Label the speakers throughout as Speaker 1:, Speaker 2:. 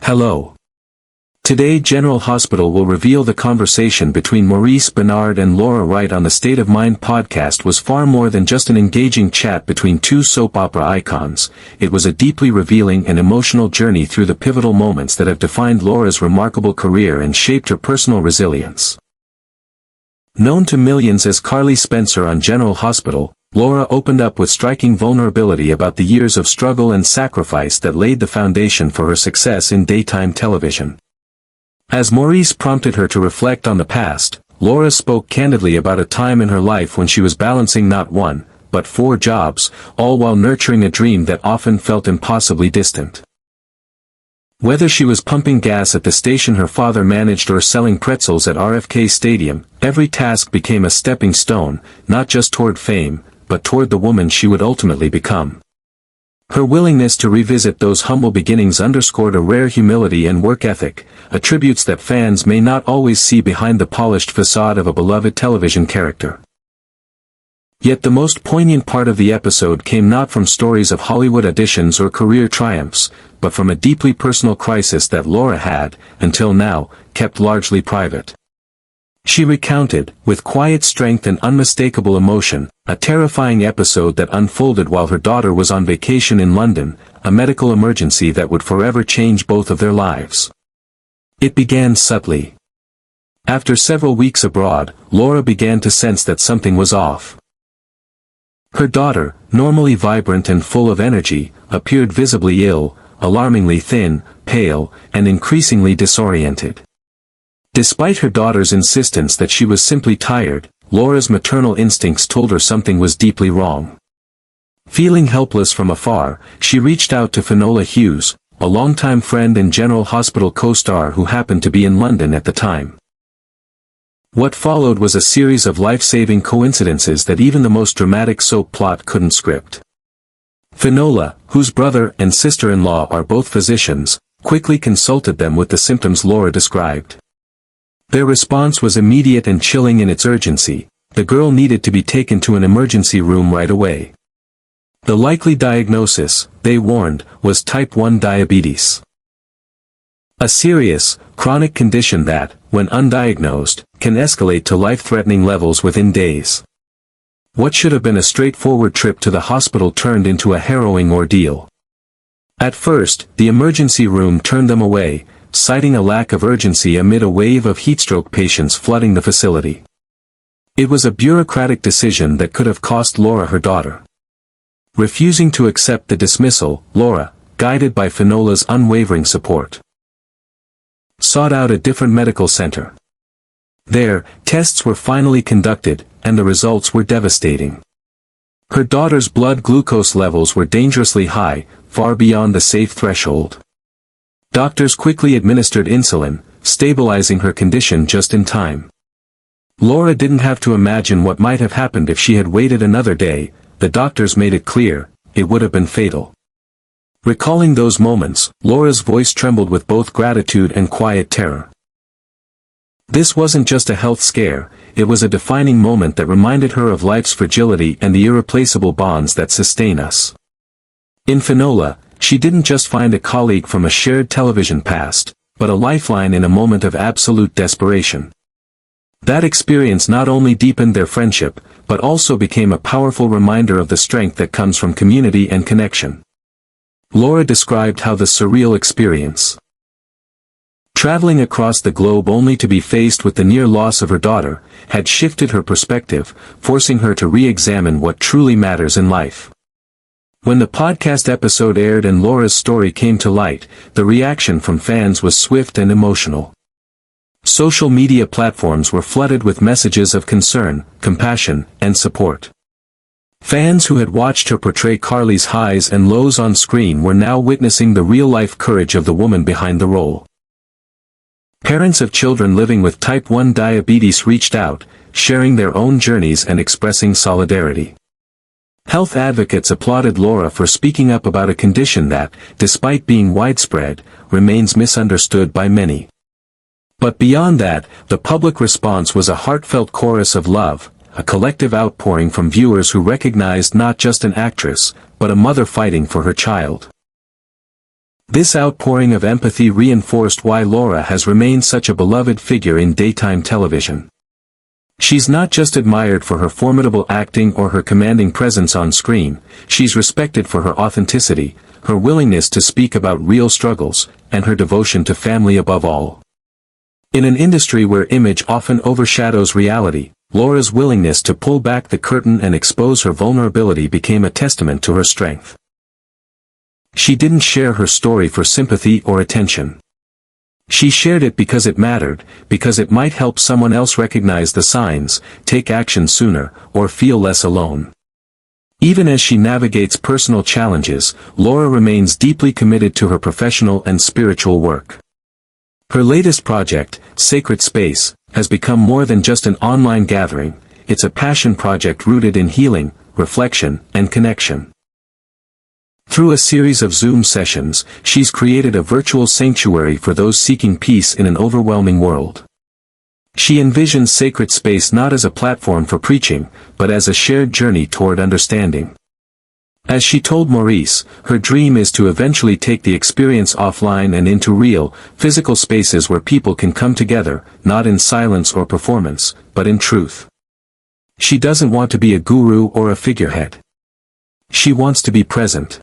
Speaker 1: Hello. Today General Hospital will reveal the conversation between Maurice Benard and Laura Wright on the State of Mind podcast was far more than just an engaging chat between two soap opera icons. It was a deeply revealing and emotional journey through the pivotal moments that have defined Laura's remarkable career and shaped her personal resilience. Known to millions as Carly Spencer on General Hospital, Laura opened up with striking vulnerability about the years of struggle and sacrifice that laid the foundation for her success in daytime television. As Maurice prompted her to reflect on the past, Laura spoke candidly about a time in her life when she was balancing not one, but 4 jobs, all while nurturing a dream that often felt impossibly distant. Whether she was pumping gas at the station her father managed or selling pretzels at RFK Stadium, every task became a stepping stone, not just toward fame, but toward the woman she would ultimately become. Her willingness to revisit those humble beginnings underscored a rare humility and work ethic, attributes that fans may not always see behind the polished facade of a beloved television character. Yet the most poignant part of the episode came not from stories of Hollywood auditions or career triumphs, but from a deeply personal crisis that Laura had, until now, kept largely private. She recounted, with quiet strength and unmistakable emotion, a terrifying episode that unfolded while her daughter was on vacation in London, a medical emergency that would forever change both of their lives. It began subtly. After several weeks abroad, Laura began to sense that something was off. Her daughter, normally vibrant and full of energy, appeared visibly ill, alarmingly thin, pale, and increasingly disoriented. Despite her daughter's insistence that she was simply tired, Laura's maternal instincts told her something was deeply wrong. Feeling helpless from afar, she reached out to Finola Hughes, a longtime friend and General Hospital co-star who happened to be in London at the time. What followed was a series of life-saving coincidences that even the most dramatic soap plot couldn't script. Finola, whose brother and sister-in-law are both physicians, quickly consulted them with the symptoms Laura described. Their response was immediate and chilling in its urgency. The girl needed to be taken to an emergency room right away. The likely diagnosis, they warned, was type 1 diabetes. A serious, chronic condition that, when undiagnosed, can escalate to life-threatening levels within days. What should have been a straightforward trip to the hospital turned into a harrowing ordeal. At first, the emergency room turned them away, citing a lack of urgency amid a wave of heatstroke patients flooding the facility. It was a bureaucratic decision that could have cost Laura her daughter. Refusing to accept the dismissal, Laura, guided by Finola's unwavering support, sought out a different medical center. There, tests were finally conducted, and the results were devastating. Her daughter's blood glucose levels were dangerously high, far beyond the safe threshold. Doctors quickly administered insulin, stabilizing her condition just in time. Laura didn't have to imagine what might have happened if she had waited another day. The doctors made it clear, it would have been fatal. Recalling those moments, Laura's voice trembled with both gratitude and quiet terror. This wasn't just a health scare, it was a defining moment that reminded her of life's fragility and the irreplaceable bonds that sustain us. In Finola, she didn't just find a colleague from a shared television past, but a lifeline in a moment of absolute desperation. That experience not only deepened their friendship, but also became a powerful reminder of the strength that comes from community and connection. Laura described how the surreal experience, traveling across the globe only to be faced with the near loss of her daughter, had shifted her perspective, forcing her to re-examine what truly matters in life. When the podcast episode aired and Laura's story came to light, the reaction from fans was swift and emotional. Social media platforms were flooded with messages of concern, compassion, and support. Fans who had watched her portray Carly's highs and lows on screen were now witnessing the real-life courage of the woman behind the role. Parents of children living with type 1 diabetes reached out, sharing their own journeys and expressing solidarity. Health advocates applauded Laura for speaking up about a condition that, despite being widespread, remains misunderstood by many. But beyond that, the public response was a heartfelt chorus of love, a collective outpouring from viewers who recognized not just an actress, but a mother fighting for her child. This outpouring of empathy reinforced why Laura has remained such a beloved figure in daytime television. She's not just admired for her formidable acting or her commanding presence on screen, she's respected for her authenticity, her willingness to speak about real struggles, and her devotion to family above all. In an industry where image often overshadows reality, Laura's willingness to pull back the curtain and expose her vulnerability became a testament to her strength. She didn't share her story for sympathy or attention. She shared it because it mattered, because it might help someone else recognize the signs, take action sooner, or feel less alone. Even as she navigates personal challenges, Laura remains deeply committed to her professional and spiritual work. Her latest project, Sacred Space, has become more than just an online gathering, it's a passion project rooted in healing, reflection, and connection. Through a series of Zoom sessions, she's created a virtual sanctuary for those seeking peace in an overwhelming world. She envisions Sacred Space not as a platform for preaching, but as a shared journey toward understanding. As she told Maurice, her dream is to eventually take the experience offline and into real, physical spaces where people can come together, not in silence or performance, but in truth. She doesn't want to be a guru or a figurehead. She wants to be present.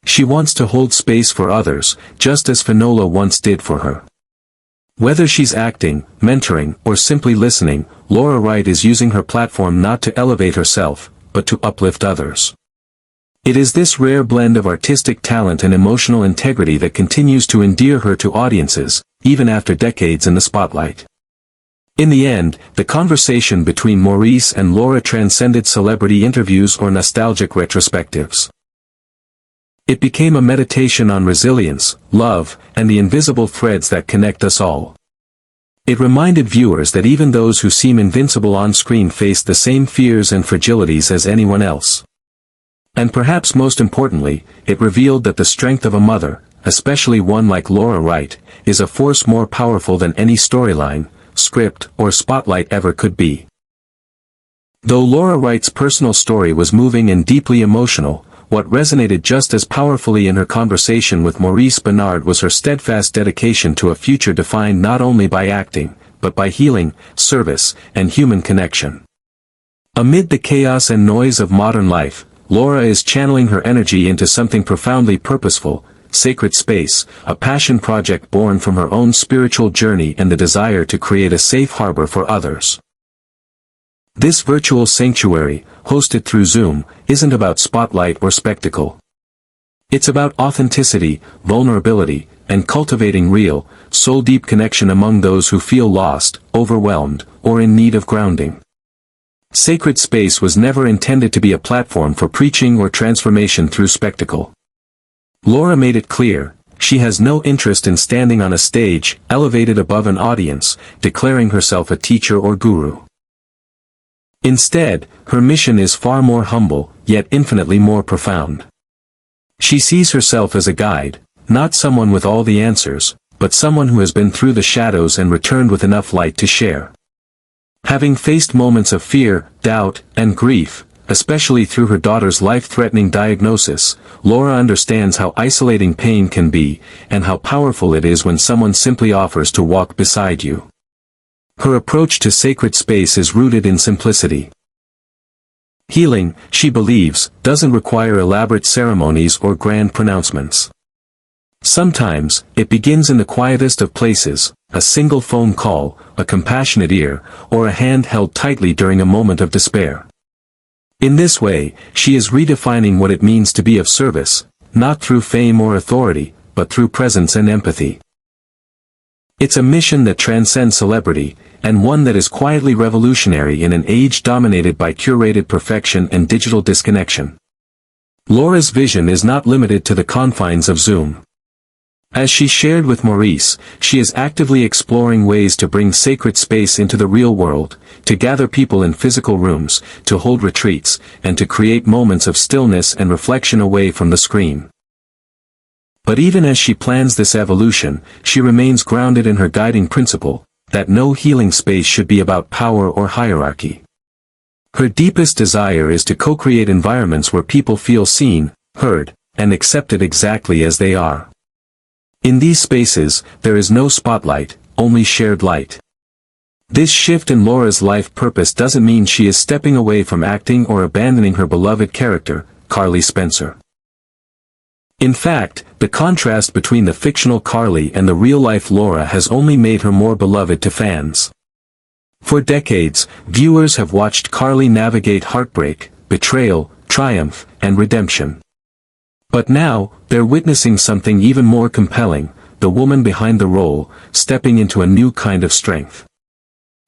Speaker 1: She wants to hold space for others, just as Finola once did for her. Whether she's acting, mentoring, or simply listening, Laura Wright is using her platform not to elevate herself, but to uplift others. It is this rare blend of artistic talent and emotional integrity that continues to endear her to audiences, even after decades in the spotlight. In the end, the conversation between Maurice and Laura transcended celebrity interviews or nostalgic retrospectives. It became a meditation on resilience, love, and the invisible threads that connect us all. It reminded viewers that even those who seem invincible on screen face the same fears and fragilities as anyone else. And perhaps most importantly, it revealed that the strength of a mother, especially one like Laura Wright, is a force more powerful than any storyline, script, or spotlight ever could be. Though Laura Wright's personal story was moving and deeply emotional, what resonated just as powerfully in her conversation with Maurice Benard was her steadfast dedication to a future defined not only by acting, but by healing, service, and human connection. Amid the chaos and noise of modern life, Laura is channeling her energy into something profoundly purposeful, Sacred Space, a passion project born from her own spiritual journey and the desire to create a safe harbor for others. This virtual sanctuary, hosted through Zoom, isn't about spotlight or spectacle. It's about authenticity, vulnerability, and cultivating real, soul-deep connection among those who feel lost, overwhelmed, or in need of grounding. Sacred Space was never intended to be a platform for preaching or transformation through spectacle. Laura made it clear, she has no interest in standing on a stage, elevated above an audience, declaring herself a teacher or guru. Instead, her mission is far more humble, yet infinitely more profound. She sees herself as a guide, not someone with all the answers, but someone who has been through the shadows and returned with enough light to share. Having faced moments of fear, doubt, and grief, especially through her daughter's life-threatening diagnosis, Laura understands how isolating pain can be, and how powerful it is when someone simply offers to walk beside you. Her approach to Sacred Space is rooted in simplicity. Healing, she believes, doesn't require elaborate ceremonies or grand pronouncements. Sometimes, it begins in the quietest of places, a single phone call, a compassionate ear, or a hand held tightly during a moment of despair. In this way, she is redefining what it means to be of service, not through fame or authority, but through presence and empathy. It's a mission that transcends celebrity, and one that is quietly revolutionary in an age dominated by curated perfection and digital disconnection. Laura's vision is not limited to the confines of Zoom. As she shared with Maurice, she is actively exploring ways to bring Sacred Space into the real world, to gather people in physical rooms, to hold retreats, and to create moments of stillness and reflection away from the screen. But even as she plans this evolution, she remains grounded in her guiding principle, that no healing space should be about power or hierarchy. Her deepest desire is to co-create environments where people feel seen, heard, and accepted exactly as they are. In these spaces, there is no spotlight, only shared light. This shift in Laura's life purpose doesn't mean she is stepping away from acting or abandoning her beloved character, Carly Spencer. In fact, the contrast between the fictional Carly and the real-life Laura has only made her more beloved to fans. For decades, viewers have watched Carly navigate heartbreak, betrayal, triumph, and redemption. But now, they're witnessing something even more compelling, the woman behind the role, stepping into a new kind of strength.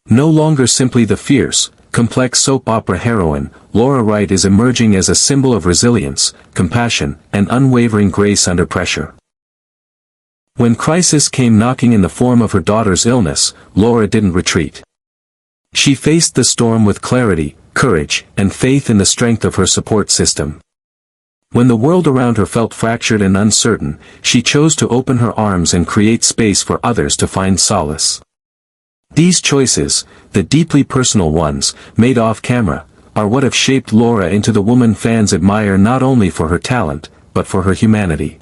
Speaker 1: No longer simply the fierce, complex soap opera heroine, Laura Wright is emerging as a symbol of resilience, compassion, and unwavering grace under pressure. When crisis came knocking in the form of her daughter's illness, Laura didn't retreat. She faced the storm with clarity, courage, and faith in the strength of her support system. When the world around her felt fractured and uncertain, she chose to open her arms and create space for others to find solace. These choices, the deeply personal ones, made off camera, are what have shaped Laura into the woman fans admire not only for her talent, but for her humanity.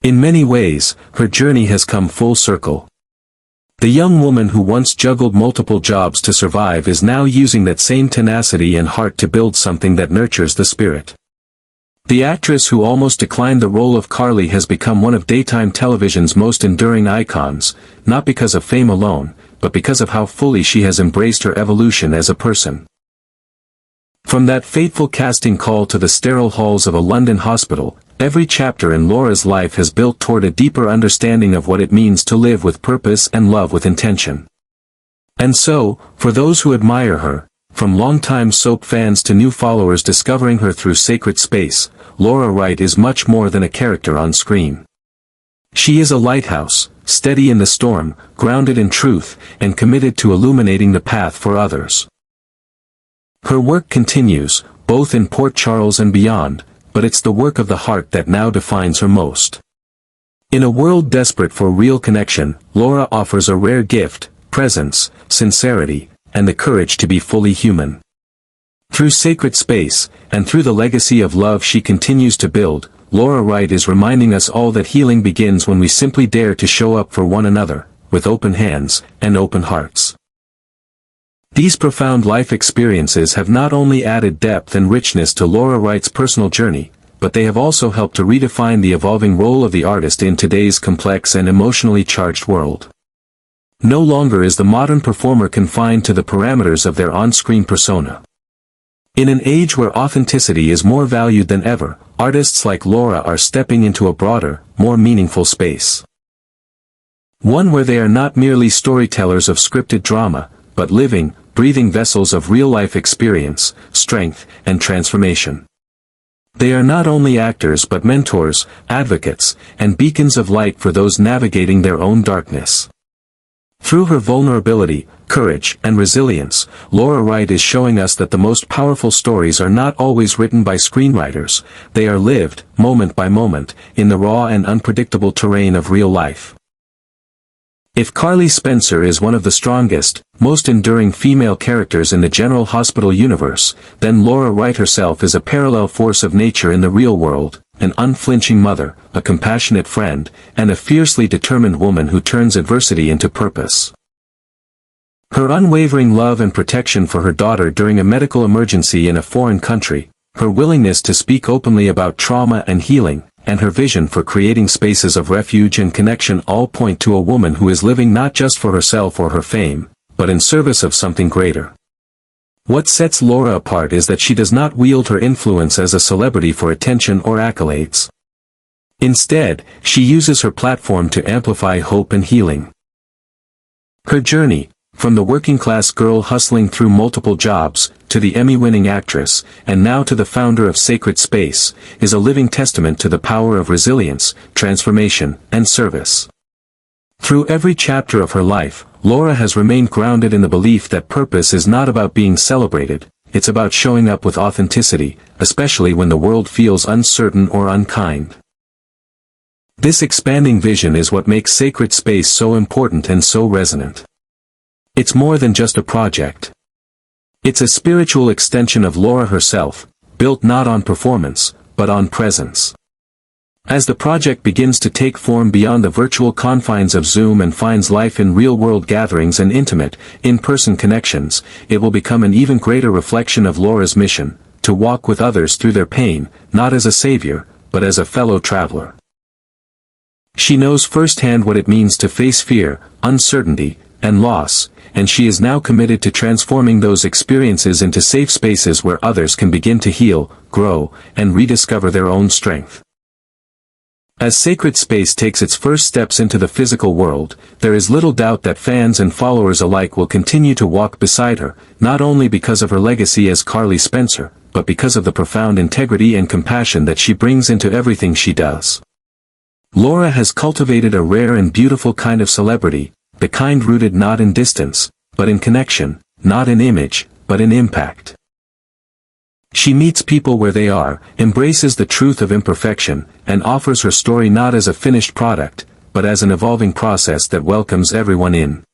Speaker 1: In many ways, her journey has come full circle. The young woman who once juggled multiple jobs to survive is now using that same tenacity and heart to build something that nurtures the spirit. The actress who almost declined the role of Carly has become one of daytime television's most enduring icons, not because of fame alone, but because of how fully she has embraced her evolution as a person. From that fateful casting call to the sterile halls of a London hospital, every chapter in Laura's life has built toward a deeper understanding of what it means to live with purpose and love with intention. And so, for those who admire her, from longtime soap fans to new followers discovering her through Sacred Space, Laura Wright is much more than a character on screen. She is a lighthouse, steady in the storm, grounded in truth, and committed to illuminating the path for others. Her work continues, both in Port Charles and beyond, but it's the work of the heart that now defines her most. In a world desperate for real connection, Laura offers a rare gift, presence, sincerity, and the courage to be fully human. Through Sacred Space, and through the legacy of love she continues to build, Laura Wright is reminding us all that healing begins when we simply dare to show up for one another, with open hands, and open hearts. These profound life experiences have not only added depth and richness to Laura Wright's personal journey, but they have also helped to redefine the evolving role of the artist in today's complex and emotionally charged world. No longer is the modern performer confined to the parameters of their on-screen persona. In an age where authenticity is more valued than ever, artists like Laura are stepping into a broader, more meaningful space. One where they are not merely storytellers of scripted drama, but living, breathing vessels of real-life experience, strength, and transformation. They are not only actors but mentors, advocates, and beacons of light for those navigating their own darkness. Through her vulnerability, courage, and resilience, Laura Wright is showing us that the most powerful stories are not always written by screenwriters, they are lived, moment by moment, in the raw and unpredictable terrain of real life. If Carly Spencer is one of the strongest, most enduring female characters in the General Hospital universe, then Laura Wright herself is a parallel force of nature in the real world, an unflinching mother, a compassionate friend, and a fiercely determined woman who turns adversity into purpose. Her unwavering love and protection for her daughter during a medical emergency in a foreign country, her willingness to speak openly about trauma and healing, and her vision for creating spaces of refuge and connection all point to a woman who is living not just for herself or her fame, but in service of something greater. What sets Laura apart is that she does not wield her influence as a celebrity for attention or accolades. Instead, she uses her platform to amplify hope and healing. Her journey, from the working-class girl hustling through multiple jobs, to the Emmy-winning actress, and now to the founder of Sacred Space, is a living testament to the power of resilience, transformation, and service. Through every chapter of her life, Laura has remained grounded in the belief that purpose is not about being celebrated, it's about showing up with authenticity, especially when the world feels uncertain or unkind. This expanding vision is what makes Sacred Space so important and so resonant. It's more than just a project. It's a spiritual extension of Laura herself, built not on performance, but on presence. As the project begins to take form beyond the virtual confines of Zoom and finds life in real-world gatherings and intimate, in-person connections, it will become an even greater reflection of Laura's mission, to walk with others through their pain, not as a savior, but as a fellow traveler. She knows firsthand what it means to face fear, uncertainty, and loss, and she is now committed to transforming those experiences into safe spaces where others can begin to heal, grow, and rediscover their own strength. As sacred space takes its first steps into the physical world, there is little doubt that fans and followers alike will continue to walk beside her, not only because of her legacy as Carly Spencer, but because of the profound integrity and compassion that she brings into everything she does. Laura has cultivated a rare and beautiful kind of celebrity, the kind rooted not in distance, but in connection, not in image, but in impact. She meets people where they are, embraces the truth of imperfection, and offers her story not as a finished product, but as an evolving process that welcomes everyone in.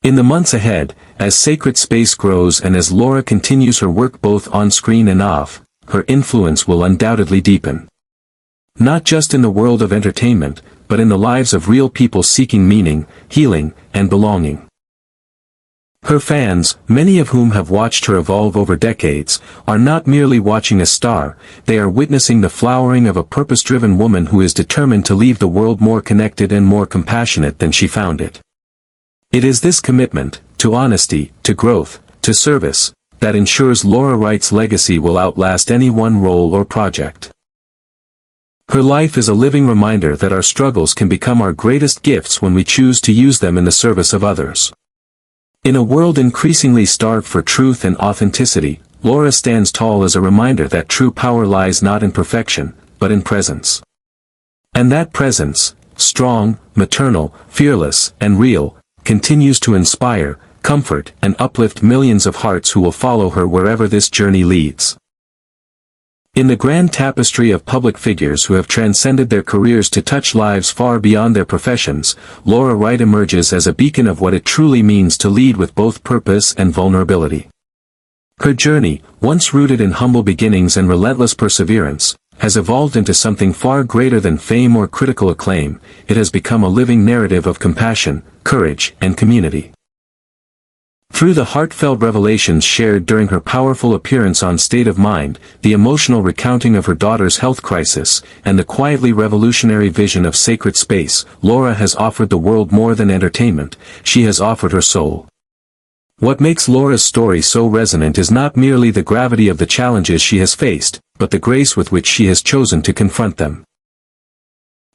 Speaker 1: In the months ahead, as sacred space grows and as Laura continues her work both on screen and off, her influence will undoubtedly deepen. Not just in the world of entertainment, but in the lives of real people seeking meaning, healing, and belonging. Her fans, many of whom have watched her evolve over decades, are not merely watching a star, they are witnessing the flowering of a purpose-driven woman who is determined to leave the world more connected and more compassionate than she found it. It is this commitment, to honesty, to growth, to service, that ensures Laura Wright's legacy will outlast any one role or project. Her life is a living reminder that our struggles can become our greatest gifts when we choose to use them in the service of others. In a world increasingly starved for truth and authenticity, Laura stands tall as a reminder that true power lies not in perfection, but in presence. And that presence, strong, maternal, fearless, and real, continues to inspire, comfort, and uplift millions of hearts who will follow her wherever this journey leads. In the grand tapestry of public figures who have transcended their careers to touch lives far beyond their professions, Laura Wright emerges as a beacon of what it truly means to lead with both purpose and vulnerability. Her journey, once rooted in humble beginnings and relentless perseverance, has evolved into something far greater than fame or critical acclaim. It has become a living narrative of compassion, courage, and community. Through the heartfelt revelations shared during her powerful appearance on State of Mind, the emotional recounting of her daughter's health crisis, and the quietly revolutionary vision of sacred space, Laura has offered the world more than entertainment, she has offered her soul. What makes Laura's story so resonant is not merely the gravity of the challenges she has faced, but the grace with which she has chosen to confront them.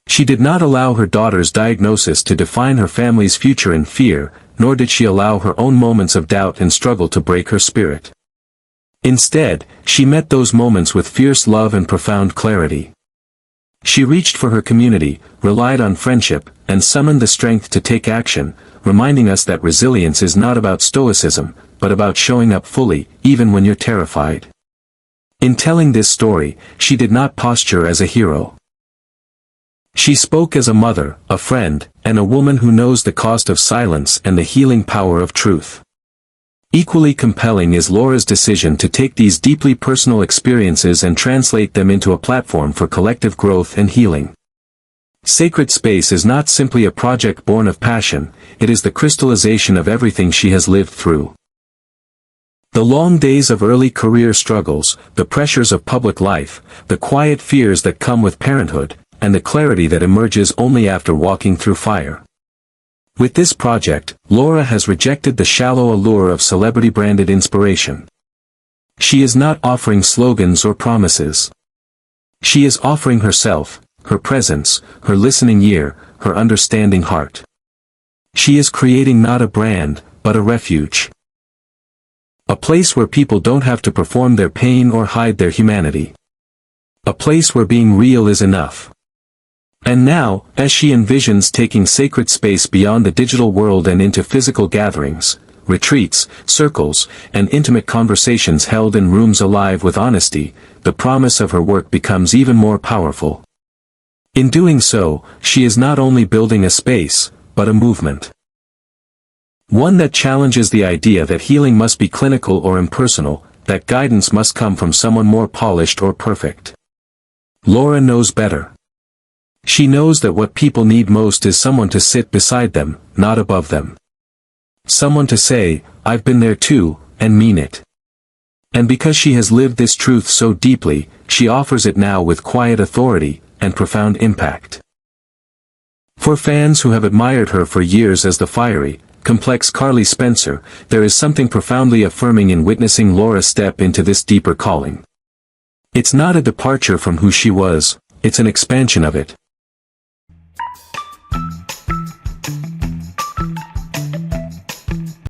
Speaker 1: She did not allow her daughter's diagnosis to define her family's future in fear, nor did she allow her own moments of doubt and struggle to break her spirit. Instead, she met those moments with fierce love and profound clarity. She reached for her community, relied on friendship, and summoned the strength to take action, reminding us that resilience is not about stoicism, but about showing up fully, even when you're terrified. In telling this story, she did not posture as a hero. She spoke as a mother, a friend, and a woman who knows the cost of silence and the healing power of truth. Equally compelling is Laura's decision to take these deeply personal experiences and translate them into a platform for collective growth and healing. Sacred Space is not simply a project born of passion, it is the crystallization of everything she has lived through. The long days of early career struggles, the pressures of public life, the quiet fears that come with parenthood, and the clarity that emerges only after walking through fire. With this project, Laura has rejected the shallow allure of celebrity-branded inspiration. She is not offering slogans or promises. She is offering herself, her presence, her listening ear, her understanding heart. She is creating not a brand, but a refuge. A place where people don't have to perform their pain or hide their humanity. A place where being real is enough. And now, as she envisions taking Sacred Space beyond the digital world and into physical gatherings, retreats, circles, and intimate conversations held in rooms alive with honesty, the promise of her work becomes even more powerful. In doing so, she is not only building a space, but a movement. One that challenges the idea that healing must be clinical or impersonal, that guidance must come from someone more polished or perfect. Laura knows better. She knows that what people need most is someone to sit beside them, not above them. Someone to say, "I've been there too," and mean it. And because she has lived this truth so deeply, she offers it now with quiet authority and profound impact. For fans who have admired her for years as the fiery, complex Carly Spencer, there is something profoundly affirming in witnessing Laura step into this deeper calling. It's not a departure from who she was, it's an expansion of it,